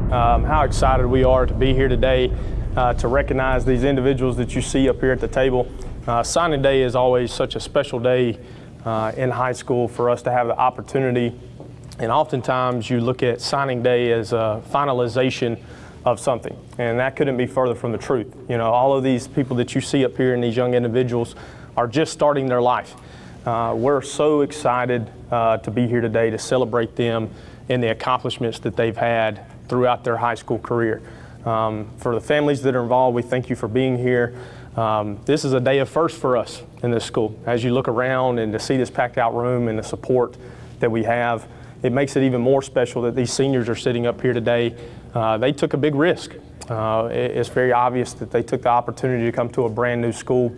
how excited we are to be here today to recognize these individuals that you see up here at the table. Signing day is always such a special day in high school for us to have the opportunity, and oftentimes you look at signing day as a finalization of something, and that couldn't be further from the truth. You know, all of these people that you see up here and these young individuals are just starting their life. We're so excited to be here today to celebrate them and the accomplishments that they've had throughout their high school career. For the families that are involved, we thank you for being here. This is a day of first for us in this school. As you look around and to see this packed out room and the support that we have, it makes it even more special that these seniors are sitting up here today. They took a big risk. It's very obvious that they took the opportunity to come to a brand new school,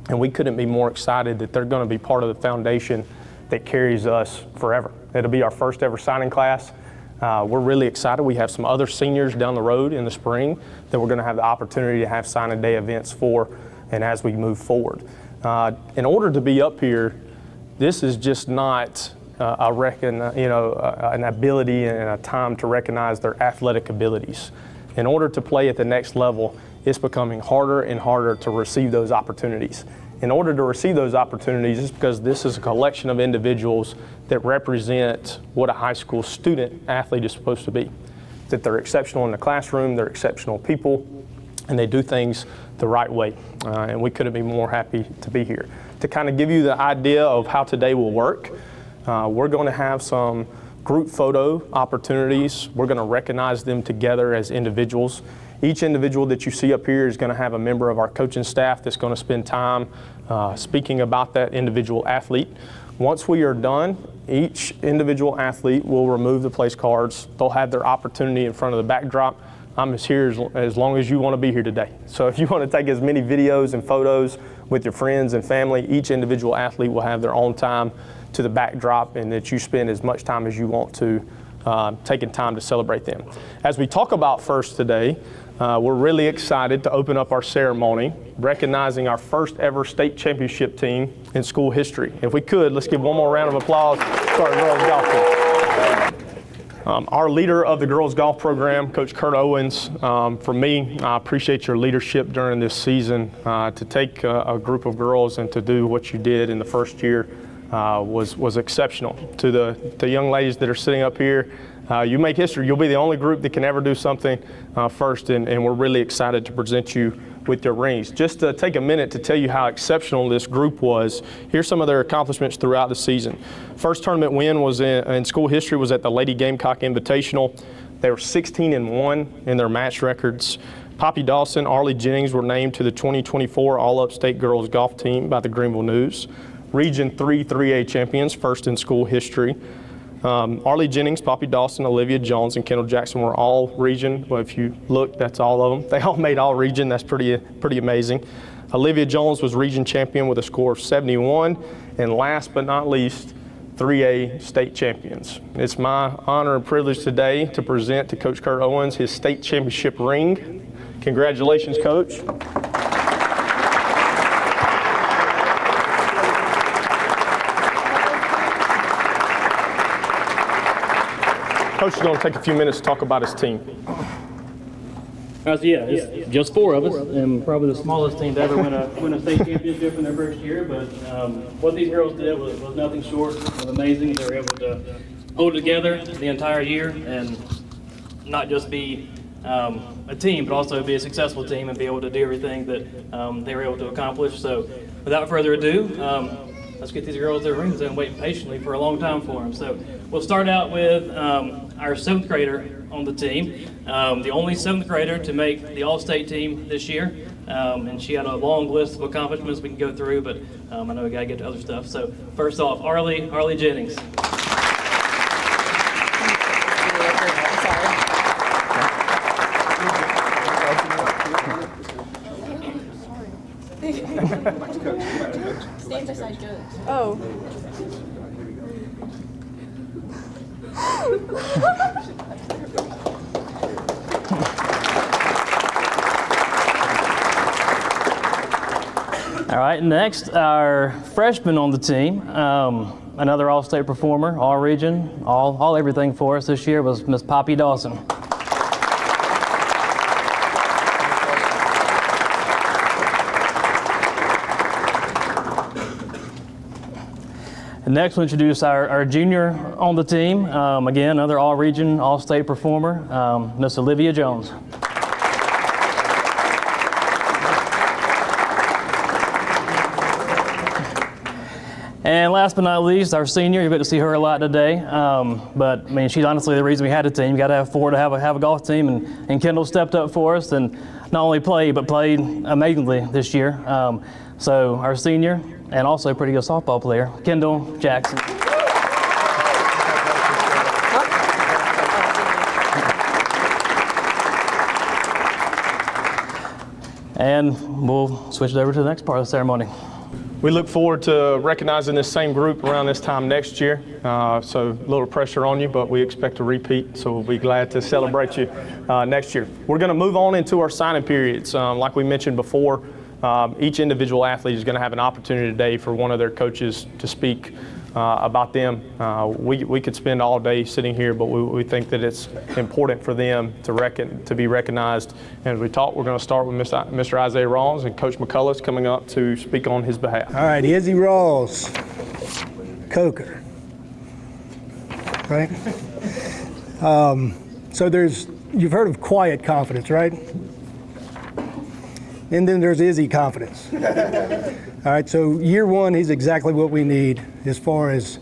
and we couldn't be more excited that they're going to be part of the foundation that carries us forever. It'll be our first ever signing class. We're really excited. We have some other seniors down the road in the spring that we're going to have the opportunity to have signing day events for, and as we move forward. In order to be up here, this is just not an ability and a time to recognize their athletic abilities. In order to play at the next level, it's becoming harder and harder to receive those opportunities. In order to receive those opportunities, it's because this is a collection of individuals that represent what a high school student athlete is supposed to be. That they're exceptional in the classroom, they're exceptional people, and they do things the right way. And we couldn't be more happy to be here. To kind of give you the idea of how today will work, we're going to have some group photo opportunities. We're going to recognize them together as individuals. Each individual that you see up here is going to have a member of our coaching staff that's going to spend time speaking about that individual athlete. Once we are done, each individual athlete will remove the place cards. They'll have their opportunity in front of the backdrop. I'm here as long as you want to be here today. So if you want to take as many videos and photos with your friends and family, each individual athlete will have their own time to the backdrop, and that you spend as much time as you want to taking time to celebrate them. As we talk about first today, we're really excited to open up our ceremony recognizing our first ever state championship team in school history. If we could, let's give one more round of applause to our girls golf team. Our leader of the girls golf program, Coach Kurt Owens, for me, I appreciate your leadership during this season. To take a group of girls and to do what you did in the first year was exceptional. To the young ladies that are sitting up here, you make history. You'll be the only group that can ever do something first, and we're really excited to present you with your rings. Just to take a minute to tell you how exceptional this group was, here's some of their accomplishments throughout the season. First tournament win was in school history was at the Lady Gamecock Invitational. They were 16-1 in their match records. Poppy Dawson, Arlie Jennings were named to the 2024 All-Upstate Girls Golf Team by the Greenville News. Region 3 3A champions, first in school history. Arlie Jennings, Poppy Dawson, Olivia Jones, and Kendall Jackson were all region. Well, if you look, that's all of them. They all made all region. That's pretty amazing. Olivia Jones was region champion with a score of 71. And last but not least, 3A state champions. It's my honor and privilege today to present to Coach Kurt Owens his state championship ring. Congratulations, Coach. Coach is going to take a few minutes to talk about his team. It's just four of us, and probably the smallest team to ever win a state championship in their first year. But what these girls did was nothing short of amazing. They were able to hold together the entire year and not just be a team, but also be a successful team and be able to do everything that they were able to accomplish. So without further ado, let's get these girls their rings and wait patiently for a long time for them. So we'll start out with our 7th grader on the team, the only 7th grader to make the All-State team this year. And she had a long list of accomplishments we can go through, but I know we got to get to other stuff. So first off, Arlie Jennings. Stand beside Coach. Oh. All right, next, our freshman on the team, another All-State performer, all region, all everything for us this year was Miss Poppy Dawson. And next, we'll introduce our junior on the team. Again, another all-region, all-state performer, Miss Olivia Jones. And last but not least, our senior. You get to see her a lot today. But I mean, she's honestly the reason we had a team. You got to have four to have a golf team, and Kendall stepped up for us and not only played, but played amazingly this year. So our senior and also a pretty good softball player, Kendall Jackson. And we'll switch it over to the next part of the ceremony. We look forward to recognizing this same group around this time next year. So a little pressure on you, but we expect to repeat. So we'll be glad to celebrate you next year. We're going to move on into our signing periods. Like we mentioned before, each individual athlete is going to have an opportunity today for one of their coaches to speak about them. We could spend all day sitting here, but we think that it's important for them to be recognized. And as we talk, we're going to start with Mr. Isaiah Rawls, and Coach McCullough's coming up to speak on his behalf. All right, Izzy Rawls, Coker, right? So you've heard of quiet confidence, right? And then there's Izzy confidence. All right, so year one, he's exactly what we need as far as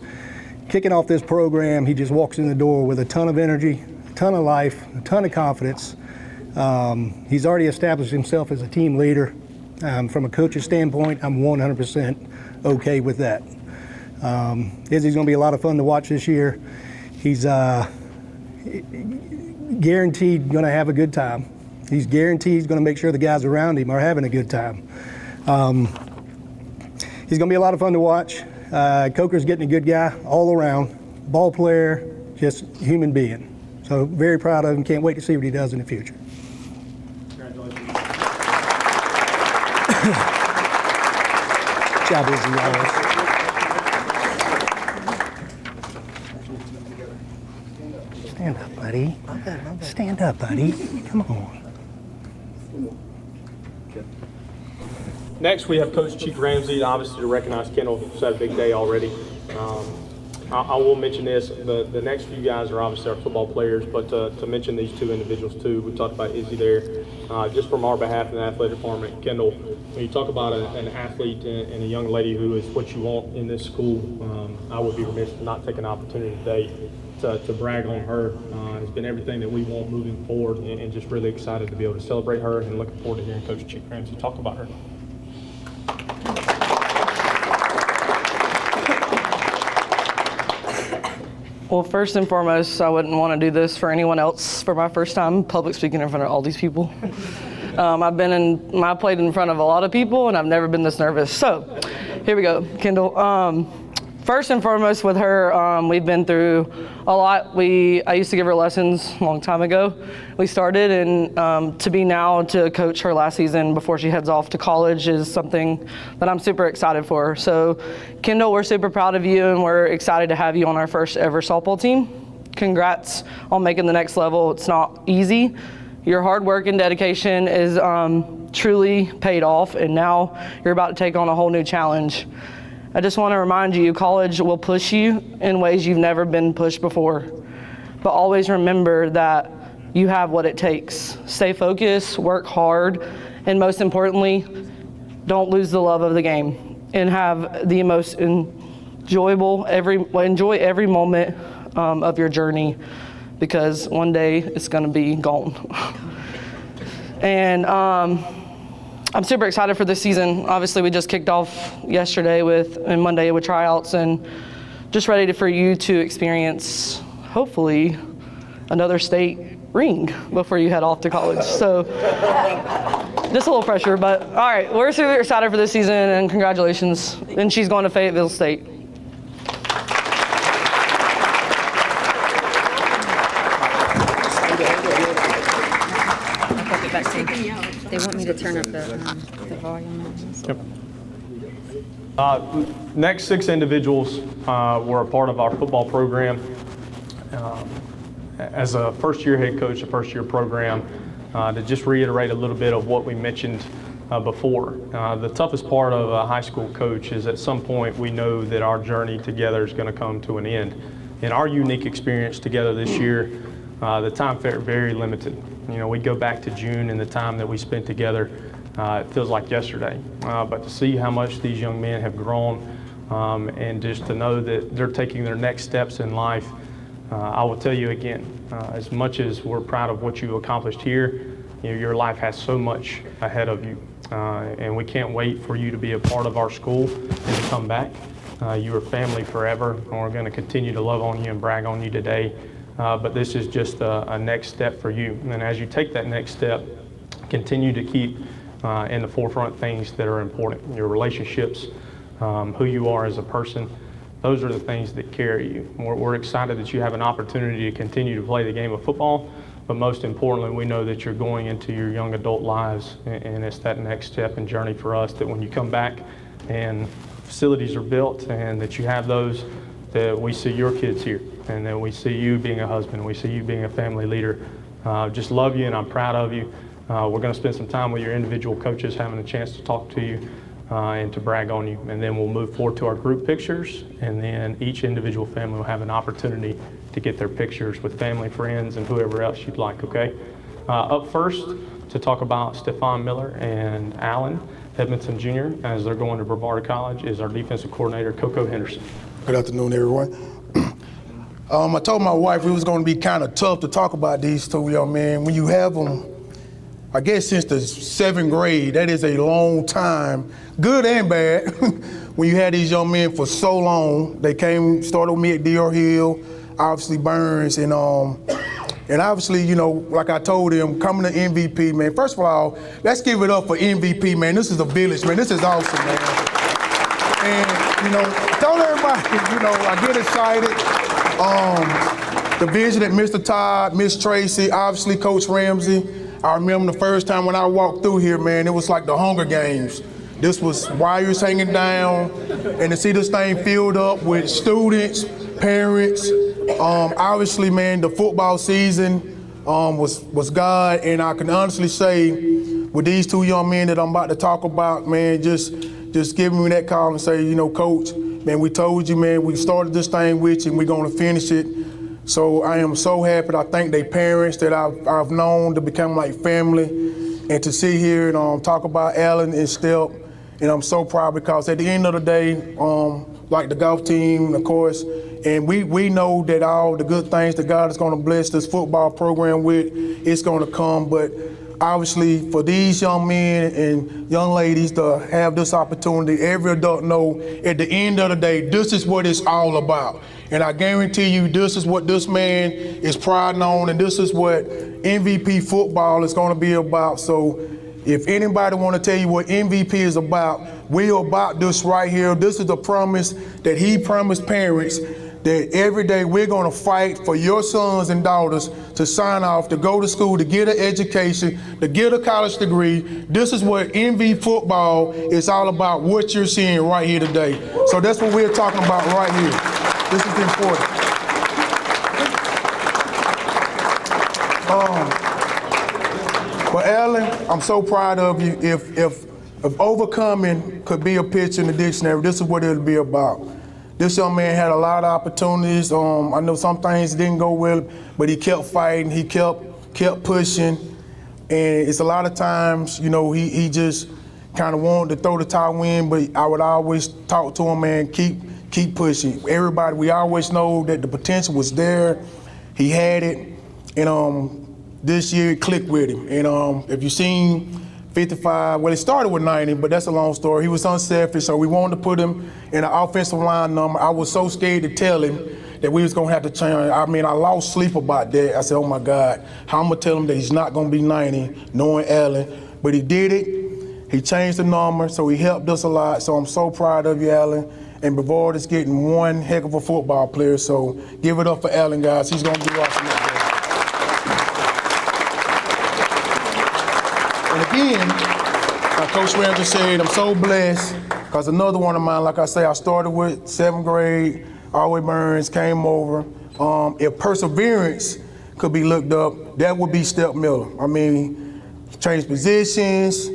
kicking off this program. He just walks in the door with a ton of energy, a ton of life, a ton of confidence. He's already established himself as a team leader. From a coach's standpoint, I'm 100% okay with that. Izzy's going to be a lot of fun to watch this year. He's guaranteed going to have a good time. He's guaranteed he's going to make sure the guys around him are having a good time. He's going to be a lot of fun to watch. Coker's getting a good guy all around, ball player, just human being. So very proud of him. Can't wait to see what he does in the future. Congratulations. Good job, Izzy. Stand up, buddy. Stand up, buddy. Come on. Next, we have Coach Chief Ramsey, obviously to recognize Kendall, who's had a big day already. I will mention this, the next few guys are obviously our football players, but to mention these two individuals too, we talked about Izzy there. Just from our behalf in the athletic department, Kendall, when you talk about an athlete and a young lady who is what you want in this school, I would be remiss to not take an opportunity today to brag on her. It's been everything that we want moving forward, and just really excited to be able to celebrate her, and looking forward to hearing Coach Chief Ramsey talk about her. Well, first and foremost, I wouldn't want to do this for anyone else for my first time public speaking in front of all these people. I played in front of a lot of people, and I've never been this nervous. So, here we go, Kendall. First and foremost with her, we've been through a lot. I used to give her lessons a long time ago. We started, and to be now to coach her last season before she heads off to college is something that I'm super excited for her. So, Kendall, we're super proud of you, and we're excited to have you on our first ever softball team. Congrats on making the next level. It's not easy. Your hard work and dedication is truly paid off, and now you're about to take on a whole new challenge. I just want to remind you, college will push you in ways you've never been pushed before. But always remember that you have what it takes. Stay focused, work hard, and most importantly, don't lose the love of the game, and have the most enjoy every moment of your journey, because one day it's going to be gone. And I'm super excited for this season. Obviously, we just kicked off yesterday and Monday with tryouts, and just ready for you to experience, hopefully, another state ring before you head off to college. So, just a little pressure, but all right, we're super excited for this season, and congratulations. And she's going to Fayetteville State. They want me to turn up the volume. Yep. Next 6 individuals were a part of our football program. As a first-year head coach, a first-year program, to just reiterate a little bit of what we mentioned before. The toughest part of a high school coach is at some point we know that our journey together is going to come to an end. In our unique experience together this year, the time felt very limited. You know, we go back to June and the time that we spent together, it feels like yesterday. But to see how much these young men have grown and just to know that they're taking their next steps in life, I will tell you again, as much as we're proud of what you accomplished here, you know, your life has so much ahead of you. And we can't wait for you to be a part of our school and to come back. You are family forever, and we're going to continue to love on you and brag on you today. But this is just a next step for you. And as you take that next step, continue to keep in the forefront things that are important. Your relationships, who you are as a person, those are the things that carry you. We're excited that you have an opportunity to continue to play the game of football, but most importantly, we know that you're going into your young adult lives, and it's that next step and journey for us that when you come back and facilities are built and that you have those, that we see your kids here, and that we see you being a husband, we see you being a family leader. Just love you, and I'm proud of you. We're going to spend some time with your individual coaches, having a chance to talk to you and to brag on you, and then we'll move forward to our group pictures, and then each individual family will have an opportunity to get their pictures with family, friends, and whoever else you'd like, okay? Up first to talk about Stephon Miller and Allen Edmondson Jr. as they're going to Brevard College is our defensive coordinator, Coco Henderson. Good afternoon, everyone. I told my wife it was going to be kind of tough to talk about these two young men. When you have them, I guess since the 7th grade, that is a long time, good and bad, when you had these young men for so long. They started with me at D.R. Hill, obviously Burns, and obviously, you know, like I told him, coming to MVP, man, first of all, let's give it up for MVP, man. This is a village, man. This is awesome, man. And, you know, I told everybody, you know, I get excited. The vision that Mr. Todd, Miss Tracy, obviously Coach Ramsey. I remember the first time when I walked through here, man, it was like the Hunger Games. This was wires hanging down, and to see this thing filled up with students, parents. Obviously, man, the football season was God, and I can honestly say, with these two young men that I'm about to talk about, man, just giving me that call and say, you know, Coach, man, we told you, man, we started this thing with you, and we're going to finish it. So I am so happy. I thank their parents that I've known to become like family, and to sit here and talk about Allen and Step, and I'm so proud because at the end of the day, like the golf team, of course, and we know that all the good things that God is going to bless this football program with, it's going to come. But obviously, for these young men and young ladies to have this opportunity, every adult know at the end of the day, this is what it's all about. And I guarantee you, this is what this man is priding on, and this is what MVP football is going to be about. So if anybody want to tell you what MVP is about, we are about this right here. This is the promise that he promised parents, that every day we're going to fight for your sons and daughters to sign off, to go to school, to get an education, to get a college degree. This is what MVP football is all about, what you're seeing right here today. So that's what we're talking about right here. This is important. But Allen, I'm so proud of you. If overcoming could be a picture in the dictionary, this is what it'll be about. This young man had a lot of opportunities. I know some things didn't go well, but he kept fighting. He kept pushing, and it's a lot of times, you know, he just kind of wanted to throw the towel in. But I would always talk to him, man, keep pushing. Everybody, we always know that the potential was there. He had it, and this year it clicked with him. And if you've seen 55, well, it started with 90, but that's a long story. He was unselfish, so we wanted to put him in an offensive line number. I was so scared to tell him that we was gonna have to change. I mean, I lost sleep about that. I said, oh my God, how I'm gonna tell him that he's not gonna be 90, knowing Allen? But he did it. He changed the number, so he helped us a lot. So I'm so proud of you, Allen. And Brevard is getting one heck of a football player, so give it up for Allen, guys. He's gonna do awesome that day. And again, like Coach Ramsey said, I'm so blessed because another one of mine, like I say, I started with 7th grade, Always Burns, came over. If perseverance could be looked up, that would be Step Miller. I mean, he changed positions.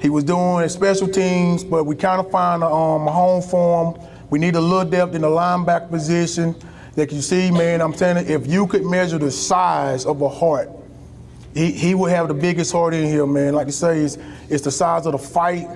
He was doing special teams, but we kind of found a home for him. We need a little depth in the linebacker position. Like you see, man, I'm telling you, if you could measure the size of a heart, he would have the biggest heart in here, man. Like I say, it's the size of the fight.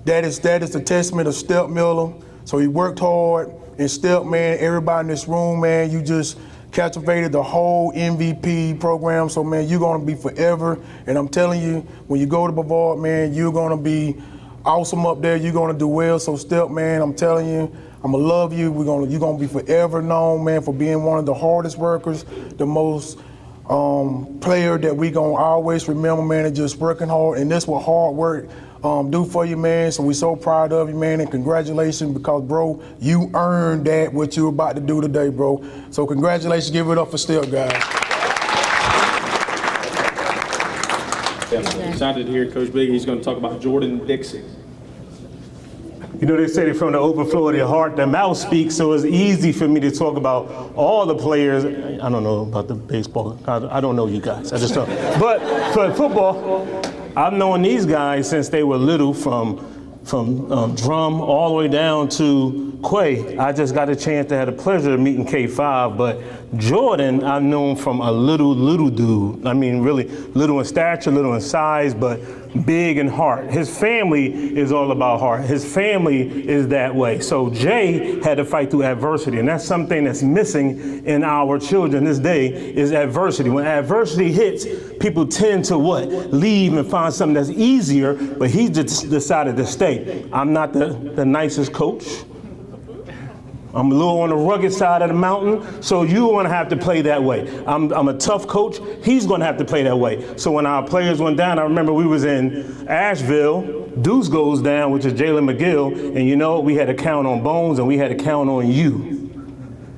That is the testament of Step Miller. So he worked hard, and Step, man, everybody in this room, man, you just captivated the whole MVP program. So, man, you're going to be forever. And I'm telling you, when you go to Brevard, man, you're going to be awesome up there. You're going to do well. So, Step, man, I'm telling you, I'm going to love you. You're going to be forever known, man, for being one of the hardest workers, the most player that we going to always remember, man, and just working hard. And that's what hard work do for you, man. So we're so proud of you, man, and congratulations because, bro, you earned that, what you're about to do today, bro. So congratulations. Give it up for Step, guys. Excited to hear Coach Big. He's going to talk about Jordan Dixon. You know, they say that from the overflow of your heart, the mouth speaks, so it's easy for me to talk about all the players. I don't know about the baseball. I don't know you guys. I just don't. But for football, I've known these guys since they were little, from Drum all the way down to Quay. I just got a chance to have the pleasure of meeting K5, but Jordan I've known from a little dude. I mean, really little in stature, little in size, but big in heart. His family is all about heart. His family is that way. So Jay had to fight through adversity, and that's something that's missing in our children this day is adversity. When adversity hits, people tend to what? Leave and find something that's easier, but he just decided to stay. I'm not the nicest coach. I'm a little on the rugged side of the mountain, so you're going to have to play that way. I'm a tough coach. He's going to have to play that way. So when our players went down, I remember we was in Asheville. Deuce goes down, which is Jalen McGill, and you know we had to count on Bones, and we had to count on you.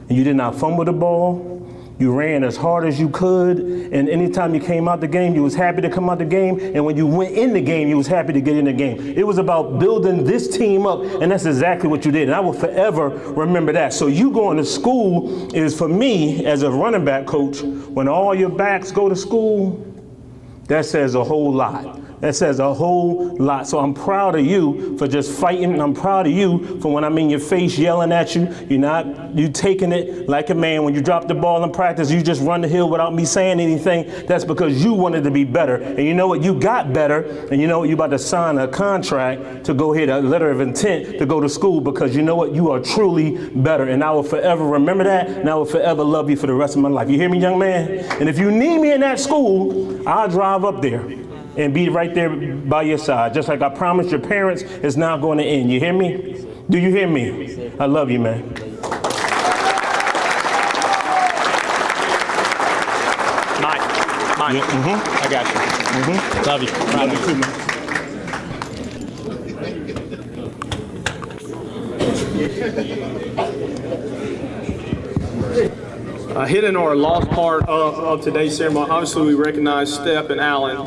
And you did not fumble the ball. You ran as hard as you could, and anytime you came out the game, you was happy to come out the game, and when you went in the game, you was happy to get in the game. It was about building this team up, and that's exactly what you did, and I will forever remember that. So you going to school is, for me, as a running back coach, when all your backs go to school, that says a whole lot. That says a whole lot. So I'm proud of you for just fighting, and I'm proud of you for when I'm in your face yelling at you. You taking it like a man. When you drop the ball in practice, you just run the hill without me saying anything. That's because you wanted to be better. And you know what? You got better, and you know what? You're about to sign a contract to go ahead, a letter of intent to go to school, because you know what? You are truly better. And I will forever remember that, and I will forever love you for the rest of my life. You hear me, young man? And if you need me in that school, I'll drive up there and be right there by your side. Just like I promised your parents, it's not going to end. You hear me? Do you hear me? I love you, man. Mike, I got you. Love you. Love you too, man. Hitting our last part of today's ceremony, obviously we recognize Step and Allen.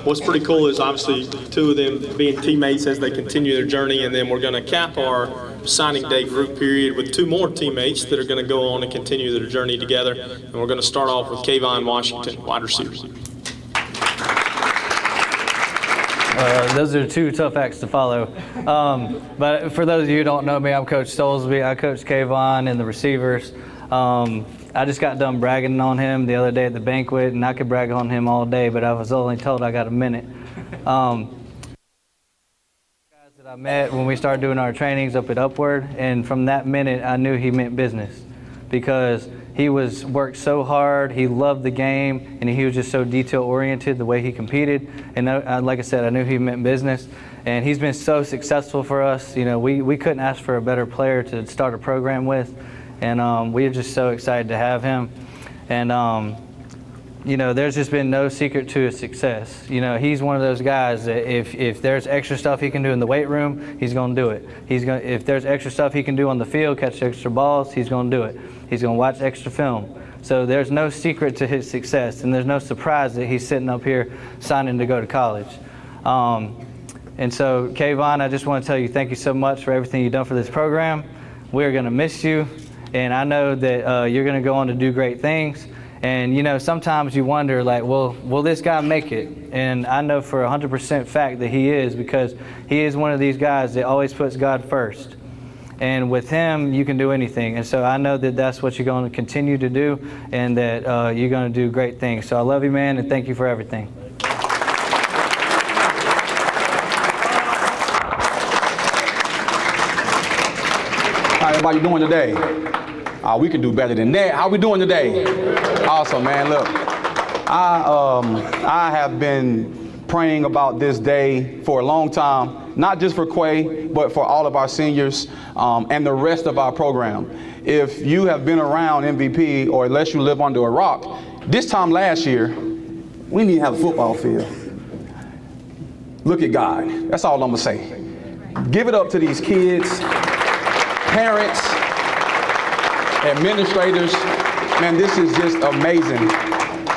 What's pretty cool is obviously two of them being teammates as they continue their journey, and then we're going to cap our signing day group period with two more teammates that are going to go on and continue their journey together. And we're going to start off with Kayvon Washington, wide receiver. Those are two tough acts to follow. But for those of you who don't know me, I'm Coach Stolesby. I coach Kayvon and the receivers. I just got done bragging on him the other day at the banquet, and I could brag on him all day, but I was only told I got a minute. Guys that I met when we started doing our trainings up at Upward, and from that minute I knew he meant business, because he worked so hard, he loved the game, and he was just so detail-oriented the way he competed. And like I said, I knew he meant business, and he's been so successful for us. You know, we couldn't ask for a better player to start a program with. And we're just so excited to have him. And, you know, there's just been no secret to his success. You know, he's one of those guys that if there's extra stuff he can do in the weight room, he's going to do it. If there's extra stuff he can do on the field, catch extra balls, he's going to do it. He's going to watch extra film. So there's no secret to his success, and there's no surprise that he's sitting up here signing to go to college. And so, Kayvon, I just want to tell you thank you so much for everything you've done for this program. We're going to miss you. And I know that you're going to go on to do great things. And, you know, sometimes you wonder, like, well, will this guy make it? And I know for 100% fact that he is, because he is one of these guys that always puts God first. And with him, you can do anything. And so I know that that's what you're going to continue to do, and that you're going to do great things. So I love you, man, and thank you for everything. How everybody doing today? We can do better than that. How we doing today? Awesome, man. Look, I have been praying about this day for a long time, not just for Quay, but for all of our seniors and the rest of our program. If you have been around MVP, or unless you live under a rock, this time last year, we didn't even have a football field. Look at God. That's all I'm gonna say. Give it up to these kids, parents, administrators. Man, this is just amazing.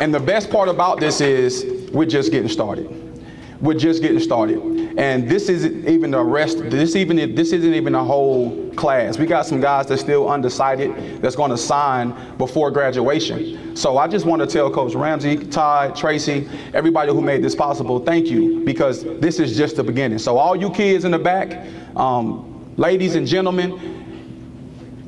And the best part about this is we're just getting started. We're just getting started. And this isn't even the rest, this isn't even a whole class. We got some guys that's still undecided that's gonna sign before graduation. So I just want to tell Coach Ramsey, Todd, Tracy, everybody who made this possible, thank you, because this is just the beginning. So all you kids in the back, ladies and gentlemen,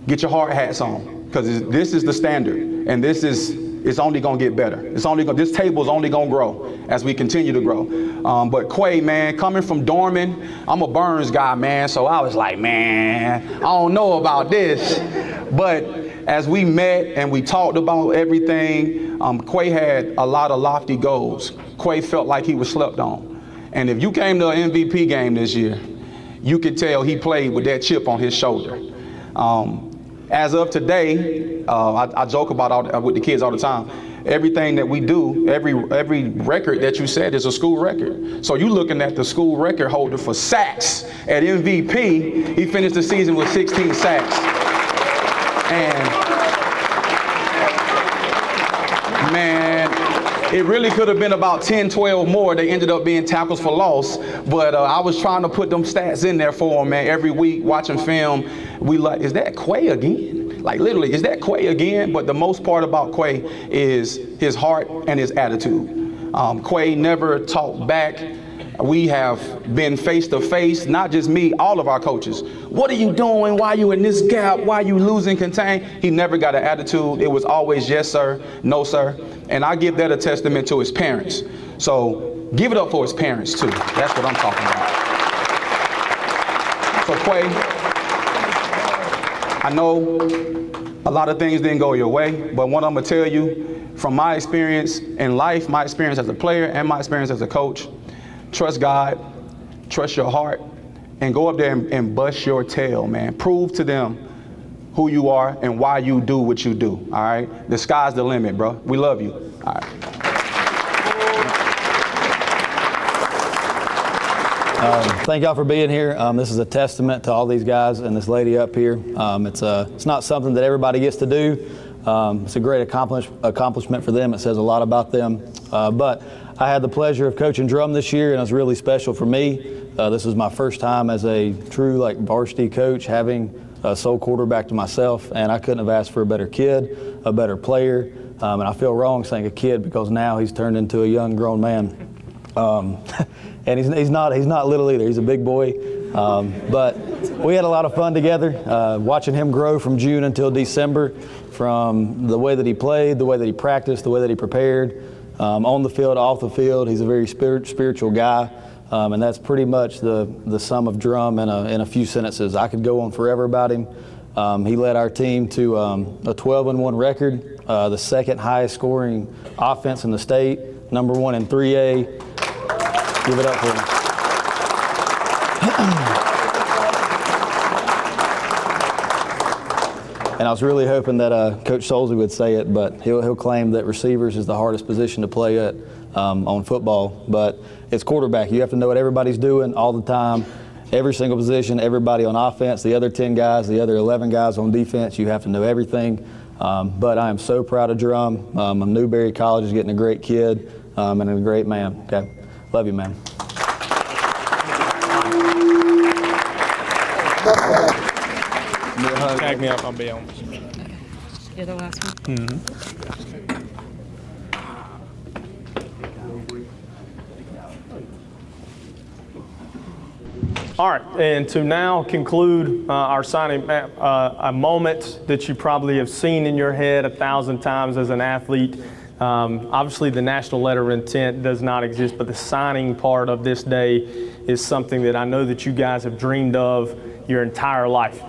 get your hard hats on, because this is the standard, and it's only gonna get better. This table is only gonna grow as we continue to grow. But Quay, man, coming from Dorman, I'm a Burns guy, man, so I was like, man, I don't know about this. But as we met and we talked about everything, Quay had a lot of lofty goals. Quay felt like he was slept on. And if you came to an MVP game this year, you could tell he played with that chip on his shoulder. As of today, I joke about with the kids all the time. Everything that we do, every record that you said is a school record. So you looking at the school record holder for sacks at MVP. He finished the season with 16 sacks. And man, it really could have been about 10, 12 more. They ended up being tackles for loss. But I was trying to put them stats in there for him, man. Every week watching film, we like, is that Quay again? Like literally, is that Quay again? But the most part about Quay is his heart and his attitude. Quay never talked back. We have been face to face, not just me, all of our coaches. What are you doing? Why are you in this gap? Why are you losing contain? He never got an attitude. It was always yes, sir, no, sir. And I give that a testament to his parents. So give it up for his parents too. That's what I'm talking about. So Quay, I know a lot of things didn't go your way, but what I'm gonna tell you, from my experience in life, my experience as a player and my experience as a coach, trust God, trust your heart, and go up there and bust your tail, man. Prove to them who you are and why you do what you do, all right? The sky's the limit, bro. We love you, all right. Thank y'all for being here. This is a testament to all these guys and this lady up here. It's not something that everybody gets to do. It's a great accomplishment for them. It says a lot about them. But I had the pleasure of coaching drum this year, and it was really special for me. This was my first time as a true varsity coach, having a sole quarterback to myself, and I couldn't have asked for a better kid, a better player. And I feel wrong saying a kid because now he's turned into a young grown man. And he's not little either. He's a big boy. But we had a lot of fun together, watching him grow from June until December, from the way that he played, the way that he practiced, the way that he prepared, on the field, off the field. He's a very spiritual guy, and that's pretty much the sum of drum in a few sentences. I could go on forever about him. He led our team to a 12-1 record, the second highest scoring offense in the state, number 1 in 3A. Give it up for him. And I was really hoping that Coach Solzy would say it, but he'll claim that receivers is the hardest position to play at on football. But it's quarterback. You have to know what everybody's doing all the time, every single position, everybody on offense, the other 10 guys, the other 11 guys on defense. You have to know everything. But I am so proud of Drum. Newberry College is getting a great kid and a great man. Okay, love you, man. Tag me up, I'll be on. You're the last one. Mm-hmm. All right, and to now conclude our signing, a moment that you probably have seen in your head 1,000 times as an athlete. Obviously, the national letter of intent does not exist, but the signing part of this day is something that I know that you guys have dreamed of your entire life.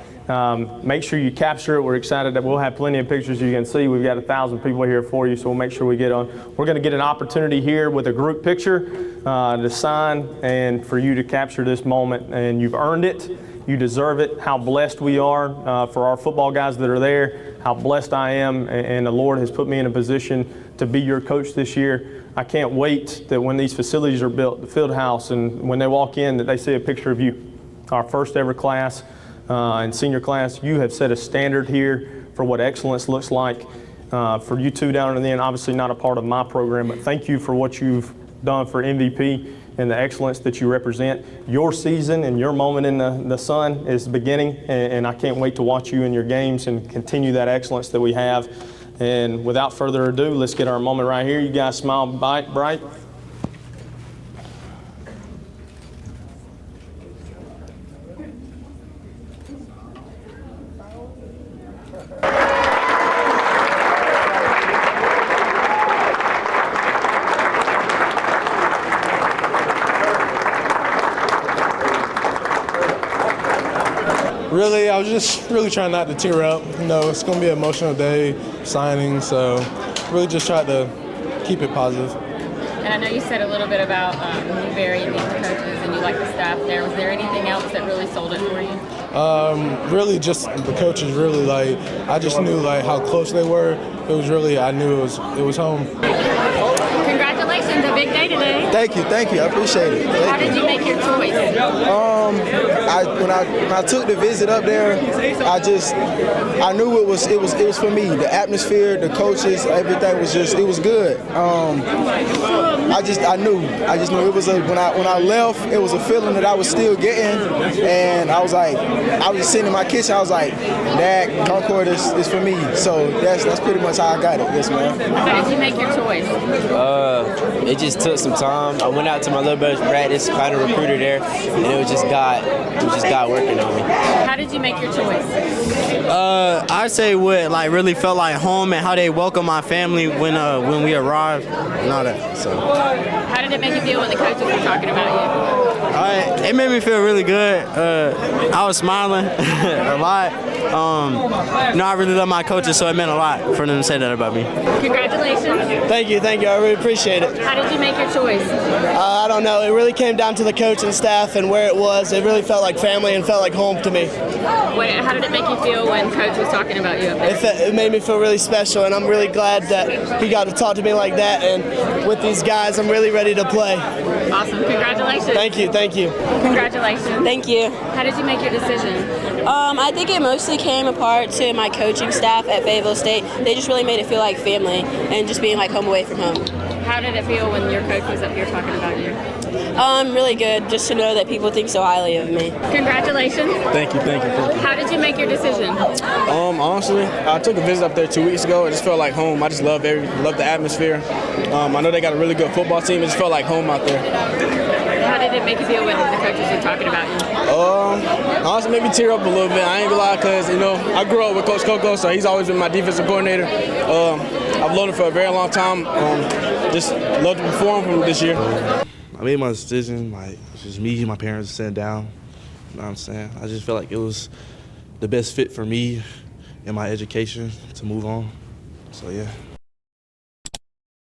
Make sure you capture it. We're excited that we'll have plenty of pictures you can see. We've got 1,000 people here for you, so we'll make sure we get on. We're going to get an opportunity here with a group picture to sign and for you to capture this moment, and you've earned it. You deserve it. How blessed we are for our football guys that are there, how blessed I am, and the Lord has put me in a position to be your coach this year. I can't wait that when these facilities are built, the field house, and when they walk in, that they see a picture of you. Our first ever class and senior class, you have set a standard here for what excellence looks like. For you two down in the end, obviously not a part of my program, but thank you for what you've done for MVP and the excellence that you represent. Your season and your moment in the sun is beginning, and I can't wait to watch you in your games and continue that excellence that we have. And without further ado, let's get our moment right here. You guys smile bright. Really, I was just really trying not to tear up. You know, it's going to be an emotional day, signing, so really just try to keep it positive. And I know you said a little bit about you very meet the coaches and you like the staff there. Was there anything else that really sold it for you? Really just the coaches really, like, I just knew like how close they were. It was really, I knew it was home. Congratulations, a big day today. Thank you, I appreciate it. How did you make your choice? When I took the visit up there, I knew it was for me. The atmosphere, the coaches, everything was it was good. I just knew it was when I left, it was a feeling that I was still getting, and I was just sitting in my kitchen. I was like, Dad, Concord is for me. So that's pretty much how I got it. Yes, ma'am. How did you make your choice? It just took some time. I went out to my little brother's practice, found a recruiter there, and it was just God working on me. How did you make your choice? I'd say what really felt like home and how they welcomed my family when we arrived and all that. So. How did it make you feel when the coaches were talking about you? It made me feel really good. I was smiling a lot. I really love my coaches, so it meant a lot for them to say that about me. Congratulations. Thank you. I really appreciate it. How did you make your choice? I don't know. It really came down to the coach and staff and where it was. It really felt like family and felt like home to me. How did it make you feel when Coach was talking about you up there? It made me feel really special, and I'm really glad that he got to talk to me like that. And with these guys, I'm really ready to play. Awesome. Congratulations. Thank you. Congratulations. Thank you. How did you make your decision? I think it mostly came apart to my coaching staff at Fayetteville State. They just really made it feel like family and just being like home away from home. How did it feel when your coach was up here talking about you? Really good, just to know that people think so highly of me. Congratulations. Thank you. How did you make your decision? Honestly, I took a visit up there 2 weeks ago. It just felt like home. I just love the atmosphere. I know they got a really good football team. It just felt like home out there. How did it make you feel when the coaches were talking about you? Honestly, made me tear up a little bit. I ain't gonna lie, because I grew up with Coach Coco, so he's always been my defensive coordinator. I've loved him for a very long time. Just love to perform from this year. I made my decision, it's just me and my parents sitting down. You know what I'm saying? I just felt like it was the best fit for me and my education to move on. So yeah.